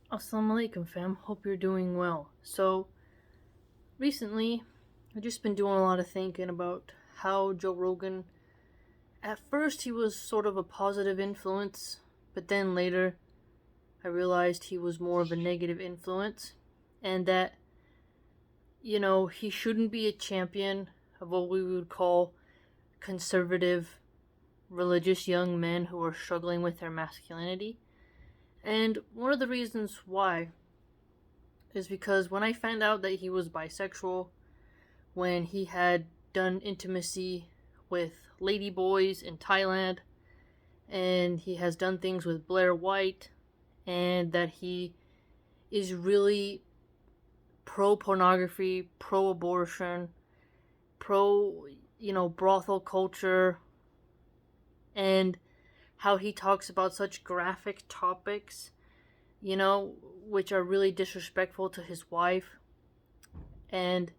Assalamu alaikum, fam. Hope you're doing well. So, recently, I've just been doing a lot of thinking about how Joe Rogan, at first, he was sort of a positive influence, but then later, I realized he was more of a negative influence, and that, he shouldn't be a champion of what we would call conservative, religious young men who are struggling with their masculinity. And one of the reasons why is because when I found out that he was bisexual, when he had done intimacy with ladyboys in Thailand, and he has done things with Blair White, and that he is really pro pornography, pro abortion, pro, brothel culture, and how he talks about such graphic topics, which are really disrespectful to his wife, and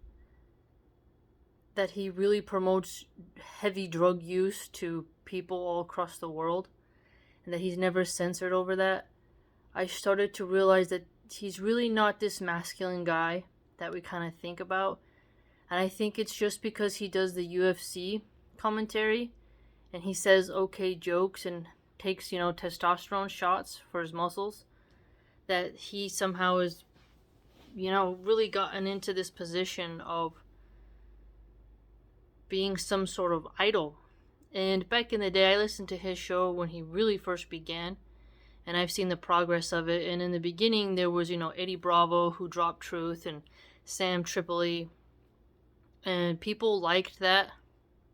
that he really promotes heavy drug use to people all across the world, and that he's never censored over that. I started to realize that he's really not this masculine guy that we kind of think about. And I think it's just because he does the UFC commentary and he says okay jokes and takes, testosterone shots for his muscles, that he somehow is, really gotten into this position of being some sort of idol. And back in the day, I listened to his show when he really first began, and I've seen the progress of it. And in the beginning, there was, Eddie Bravo, who dropped Truth, and Sam Tripoli, and people liked that.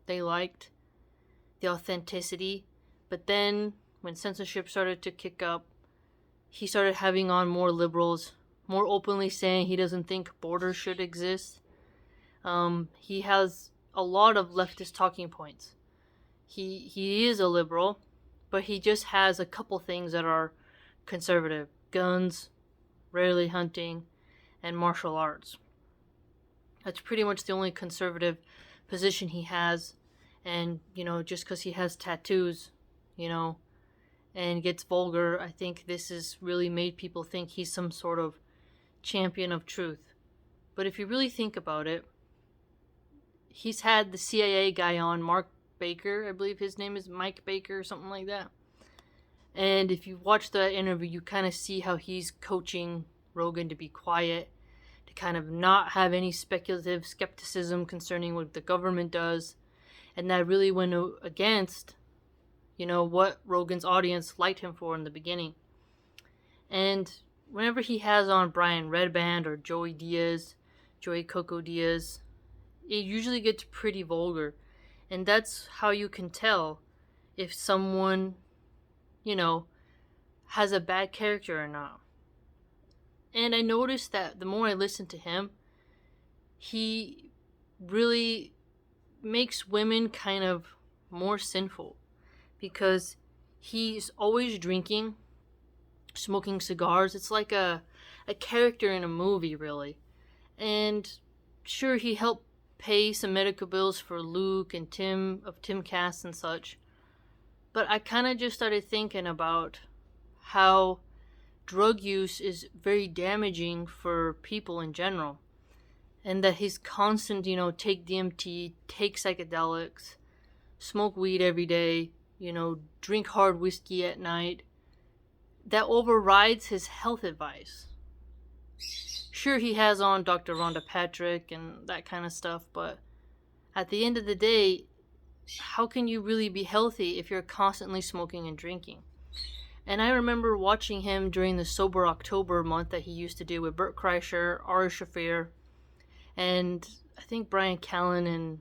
They liked the authenticity. But then, when censorship started to kick up, he started having on more liberals, more openly saying he doesn't think borders should exist. He has a lot of leftist talking points. He is a liberal, but he just has a couple things that are conservative: guns, rarely hunting, and martial arts. That's pretty much the only conservative position he has. And, just because he has tattoos, and gets vulgar, I think this has really made people think he's some sort of champion of truth. But if you really think about it, he's had the CIA guy on, Mark Baker, I believe his name is Mike Baker or something like that. And if you watch that interview, you kind of see how he's coaching Rogan to be quiet, to kind of not have any speculative skepticism concerning what the government does. And that really went against, what Rogan's audience liked him for in the beginning. And whenever he has on Brian Redband or Joey Coco Diaz, it usually gets pretty vulgar. And that's how you can tell if someone, has a bad character or not. And I noticed that the more I listen to him, he really makes women kind of more sinful, because he's always drinking, smoking cigars. It's like a character in a movie, really. And sure, he helped pay some medical bills for Luke and Tim of Timcast and such. But I kind of just started thinking about how drug use is very damaging for people in general. And that his constant, take DMT, take psychedelics, smoke weed every day, drink hard whiskey at night, that overrides his health advice. Sure, he has on Dr. Rhonda Patrick and that kind of stuff, but at the end of the day, how can you really be healthy if you're constantly smoking and drinking? And I remember watching him during the Sober October month that he used to do with Bert Kreischer, Ari Shaffir, and I think Brian Callen and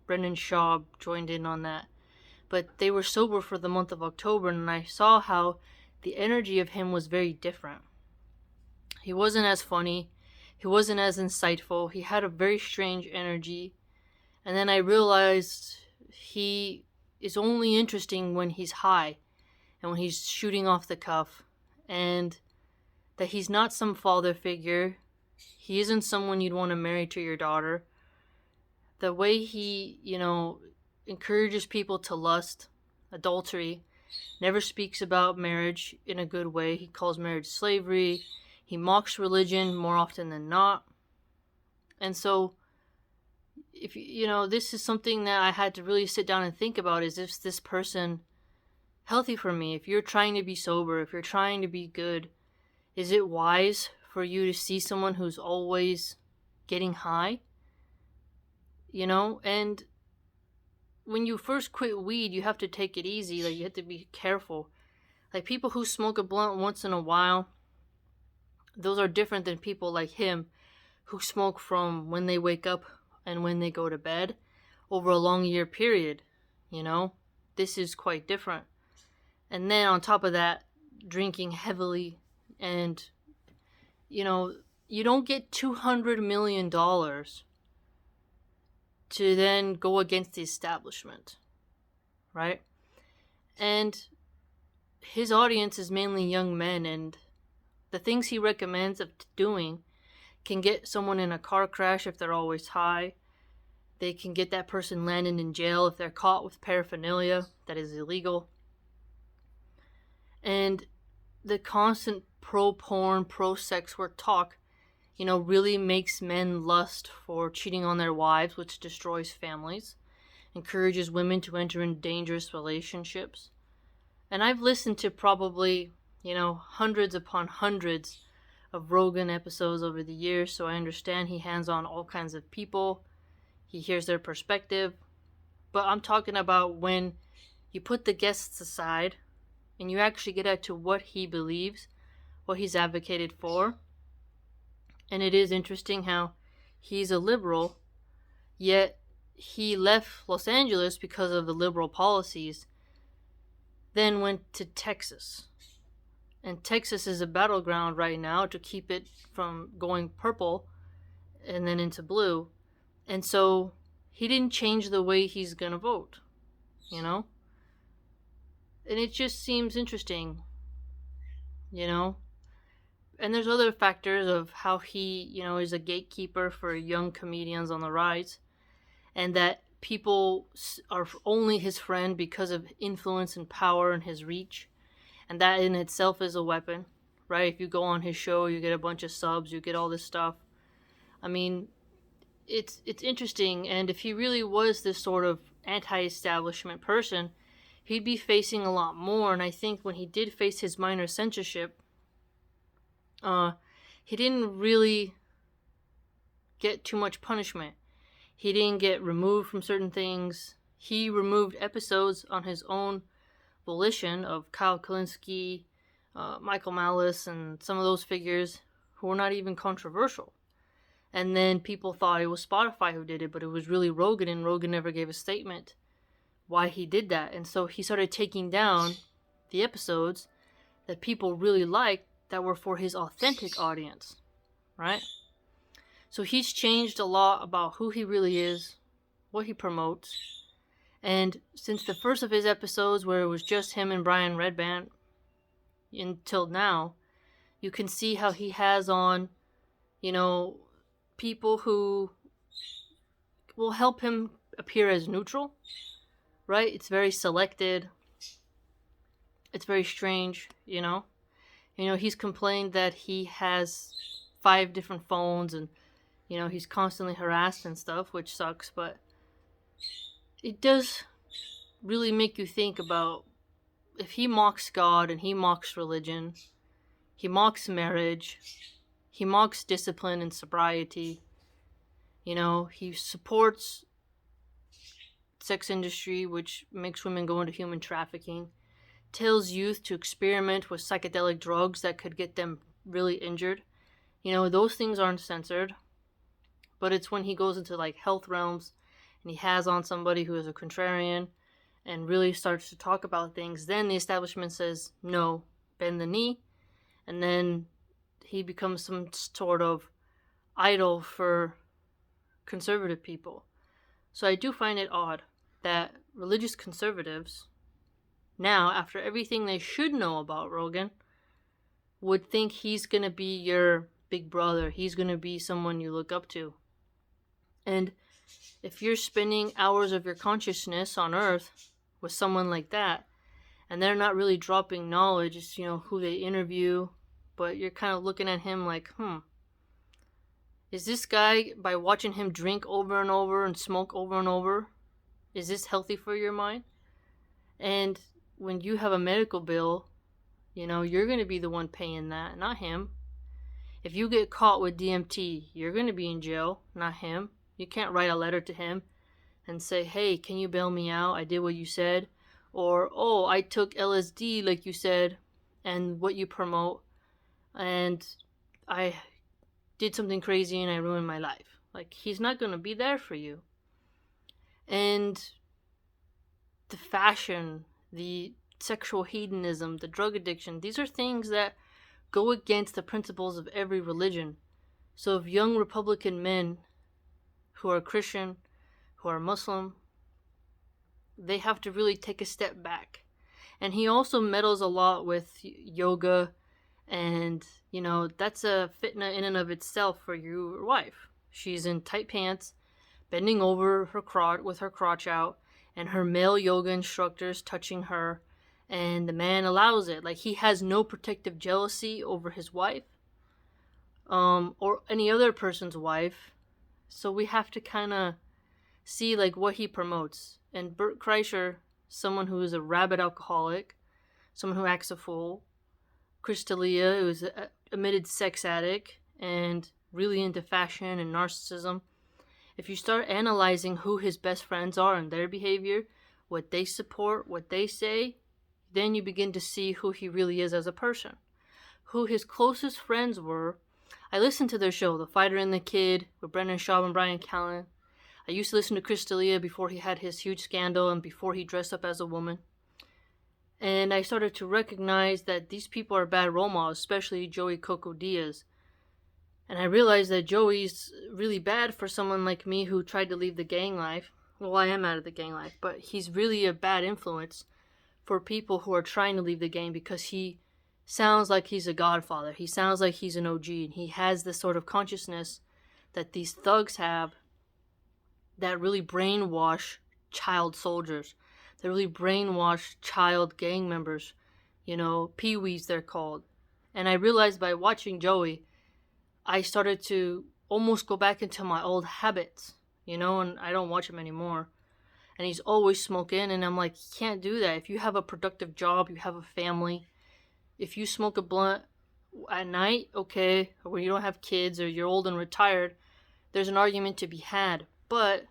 Brendan Schaub joined in on that. But they were sober for the month of October, and I saw how the energy of him was very different. He wasn't as funny. He wasn't as insightful. He had a very strange energy. And then I realized he is only interesting when he's high and when he's shooting off the cuff. And that he's not some father figure. He isn't someone you'd want to marry to your daughter. The way he, encourages people to lust, adultery, never speaks about marriage in a good way. He calls marriage slavery. He mocks religion more often than not. And so, if this is something that I had to really sit down and think about: is this person healthy for me? If you're trying to be sober, if you're trying to be good, is it wise for you to see someone who's always getting high? And when you first quit weed, you have to take it easy. Like, you have to be careful. Like, people who smoke a blunt once in a while, those are different than people like him who smoke from when they wake up and when they go to bed over a long year period. This is quite different. And then on top of that, drinking heavily. And you don't get $200 million to then go against the establishment, right? And his audience is mainly young men, and the things he recommends of doing can get someone in a car crash if they're always high. They can get that person landing in jail if they're caught with paraphernalia that is illegal. And the constant pro-porn, pro-sex work talk, really makes men lust for cheating on their wives, which destroys families, encourages women to enter in dangerous relationships. And I've listened to probably, hundreds upon hundreds of Rogan episodes over the years, so I understand he hands on all kinds of people. He hears their perspective. But I'm talking about when you put the guests aside and you actually get at to what he believes, what he's advocated for. And it is interesting how he's a liberal, yet he left Los Angeles because of the liberal policies, then went to Texas. And Texas is a battleground right now to keep it from going purple and then into blue. And so he didn't change the way he's going to vote, And it just seems interesting, And there's other factors of how he, is a gatekeeper for young comedians on the rise, and that people are only his friend because of influence and power and his reach. And that in itself is a weapon, right? If you go on his show, you get a bunch of subs, you get all this stuff. I mean, it's interesting. And if he really was this sort of anti-establishment person, he'd be facing a lot more. And I think when he did face his minor censorship, he didn't really get too much punishment. He didn't get removed from certain things. He removed episodes on his own volition of Kyle Kalinske, Michael Malice, and some of those figures who were not even controversial. And then people thought it was Spotify who did it, but it was really Rogan, and Rogan never gave a statement why he did that. And so he started taking down the episodes that people really liked that were for his authentic audience, right? So he's changed a lot about who he really is, what he promotes. And since the first of his episodes, where it was just him and Brian Redband, until now, you can see how he has on, people who will help him appear as neutral, right? It's very selected. It's very strange, He's complained that he has 5 different phones and, he's constantly harassed and stuff, which sucks, but it does really make you think about if he mocks God and he mocks religion, he mocks marriage, he mocks discipline and sobriety, he supports sex industry, which makes women go into human trafficking, tells youth to experiment with psychedelic drugs that could get them really injured. Those things aren't censored, but it's when he goes into like health realms and he has on somebody who is a contrarian and really starts to talk about things, then the establishment says, no, bend the knee. And then he becomes some sort of idol for conservative people. So I do find it odd that religious conservatives, now, after everything they should know about Rogan, would think he's going to be your big brother. He's going to be someone you look up to. And if you're spending hours of your consciousness on Earth with someone like that, and they're not really dropping knowledge. It's, who they interview, but you're kind of looking at him like, is this guy, by watching him drink over and over and smoke over and over, is this healthy for your mind? And when you have a medical bill, you're going to be the one paying that, not him. If you get caught with DMT, you're going to be in jail, not him. You can't write a letter to him and say, hey, can you bail me out? I did what you said. Or, oh, I took LSD like you said and what you promote, and I did something crazy and I ruined my life. Like, he's not going to be there for you. And the fashion, the sexual hedonism, the drug addiction, these are things that go against the principles of every religion. So if young Republican men who are Christian, who are Muslim, they have to really take a step back. And he also meddles a lot with yoga, and that's a fitna in and of itself for your wife. She's in tight pants, bending over her crotch with her crotch out, and her male yoga instructors touching her, and the man allows it. Like, he has no protective jealousy over his wife, or any other person's wife. So we have to kind of see like what he promotes. And Bert Kreischer, someone who is a rabid alcoholic, someone who acts a fool. Chris D'Elia, who is an admitted sex addict and really into fashion and narcissism. If you start analyzing who his best friends are and their behavior, what they support, what they say, then you begin to see who he really is as a person. Who his closest friends were. I listened to their show, The Fighter and the Kid, with Brendan Schaub and Brian Callen. I used to listen to Chris D'Elia before he had his huge scandal and before he dressed up as a woman. And I started to recognize that these people are bad role models, especially Joey Coco Diaz. And I realized that Joey's really bad for someone like me who tried to leave the gang life. Well, I am out of the gang life, but he's really a bad influence for people who are trying to leave the gang, because he sounds like he's a godfather. He sounds like he's an OG, and he has this sort of consciousness that these thugs have that really brainwash child soldiers. They really brainwash child gang members. Pee-wees they're called. And I realized by watching Joey, I started to almost go back into my old habits, and I don't watch him anymore. And he's always smoking, and I'm like, you can't do that. If you have a productive job, you have a family, if you smoke a blunt at night, okay, or when you don't have kids or you're old and retired, there's an argument to be had. But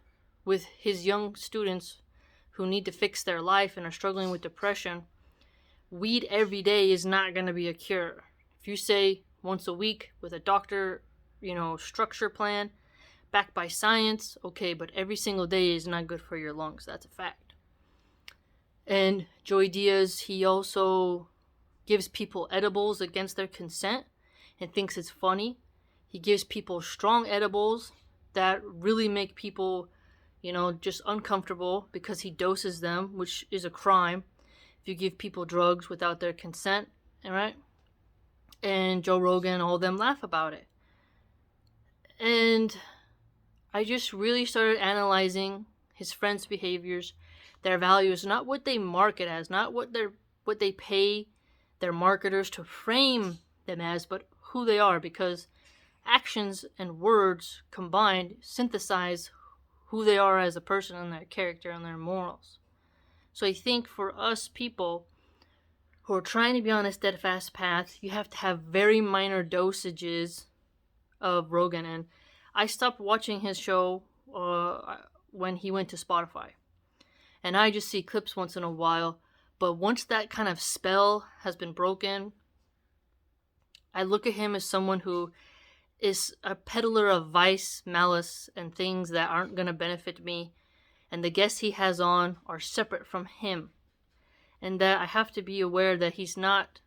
with his young students who need to fix their life and are struggling with depression, weed every day is not going to be a cure. If you say once a week with a doctor, structure plan, backed by science, okay, but every single day is not good for your lungs. That's a fact. And Joey Diaz, he also gives people edibles against their consent and thinks it's funny. He gives people strong edibles that really make people, just uncomfortable, because he doses them, which is a crime if you give people drugs without their consent, right? And Joe Rogan, all of them laugh about it. And I just really started analyzing his friends' behaviors, their values, not what they market as, not what they pay their marketers to frame them as, but who they are, because actions and words combined synthesize who they are as a person and their character and their morals. So I think for us people who are trying to be on a steadfast path, you have to have very minor dosages of Rogan. And I stopped watching his show when he went to Spotify. And I just see clips once in a while. But once that kind of spell has been broken, I look at him as someone who is a peddler of vice, malice, and things that aren't going to benefit me. And the guests he has on are separate from him. And that I have to be aware that he's not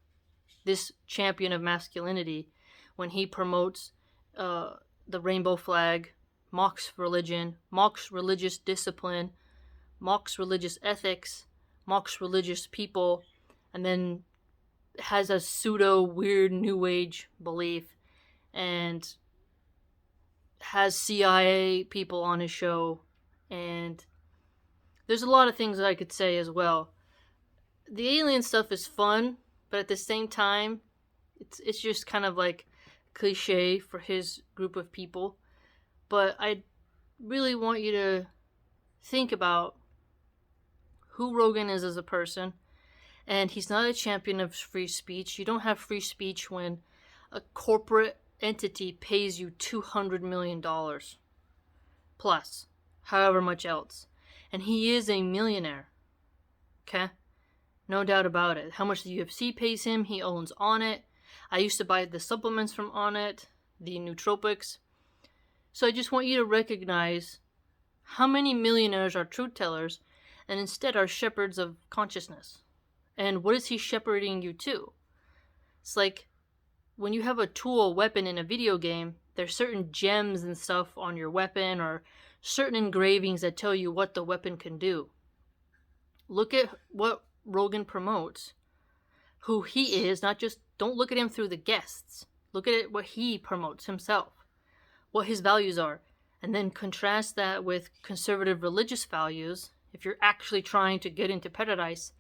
this champion of masculinity when he promotes the rainbow flag, mocks religion, mocks religious discipline, mocks religious ethics, mocks religious people, and then has a pseudo weird new age belief and has CIA people on his show. And there's a lot of things that I could say as well. the alien stuff is fun, but at the same time, it's just kind of like cliche for his group of people. But I really want you to think about who Rogan is as a person. And he's not a champion of free speech. You don't have free speech when a corporate entity pays you $200 million plus, however much else. And he is a millionaire. Okay? No doubt about it. How much the UFC pays him, he owns Onnit. I used to buy the supplements from Onnit, the nootropics. So I just want you to recognize how many millionaires are truth tellers and instead are shepherds of consciousness. And what is he shepherding you to? It's like when you have a tool, a weapon in a video game, there's certain gems and stuff on your weapon or certain engravings that tell you what the weapon can do. Look at what Rogan promotes, who he is, not just, don't look at him through the guests. Look at it, what he promotes himself, what his values are, and then contrast that with conservative religious values if you're actually trying to get into paradise,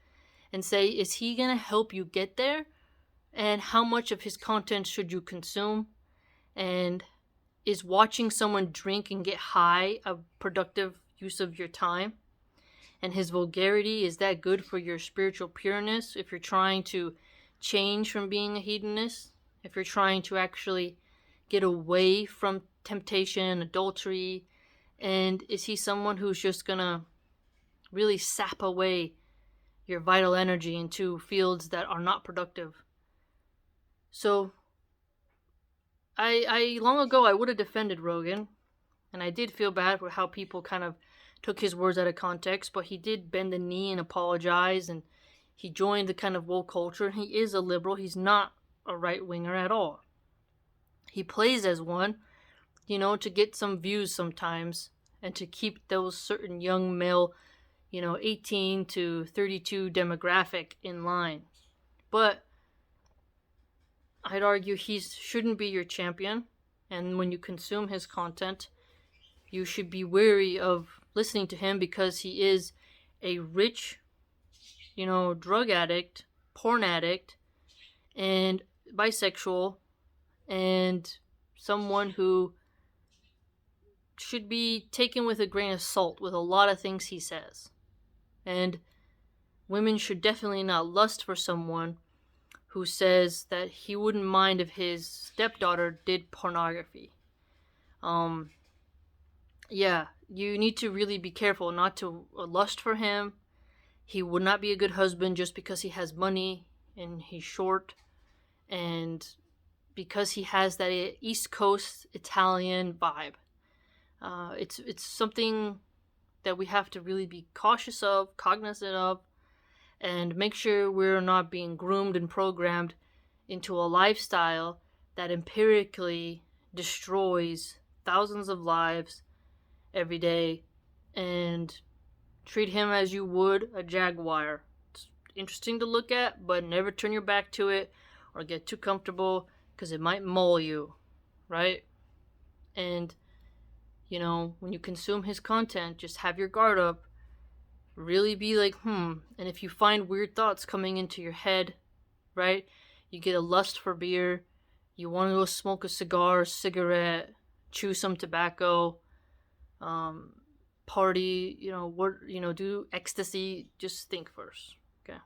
and say, is he going to help you get there? And how much of his content should you consume? And is watching someone drink and get high a productive use of your time? And his vulgarity, is that good for your spiritual pureness if you're trying to change from being a hedonist? If you're trying to actually get away from temptation, adultery? And is he someone who's just going to really sap away your vital energy into fields that are not productive? So, I long ago, I would have defended Rogan, and I did feel bad for how people kind of took his words out of context, but he did bend the knee and apologize, and he joined the kind of woke culture, and he is a liberal. He's not a right-winger at all. He plays as one, to get some views sometimes, and to keep those certain young male 18 to 32 demographic in line. But I'd argue he shouldn't be your champion. And when you consume his content, you should be wary of listening to him because he is a rich, drug addict, porn addict, and bisexual, and someone who should be taken with a grain of salt with a lot of things he says. And women should definitely not lust for someone who says that he wouldn't mind if his stepdaughter did pornography. Yeah, you need to really be careful not to lust for him. He would not be a good husband just because he has money and he's short, and because he has that East Coast Italian vibe. It's something that we have to really be cautious of, cognizant of, and make sure we're not being groomed and programmed into a lifestyle that empirically destroys thousands of lives every day, and treat him as you would a jaguar. It's interesting to look at, but never turn your back to it or get too comfortable because it might maul you, right? And when you consume his content, just have your guard up. Really be like, and if you find weird thoughts coming into your head, right? You get a lust for beer, you want to go smoke a cigar, cigarette, chew some tobacco, party, do ecstasy, just think first, okay?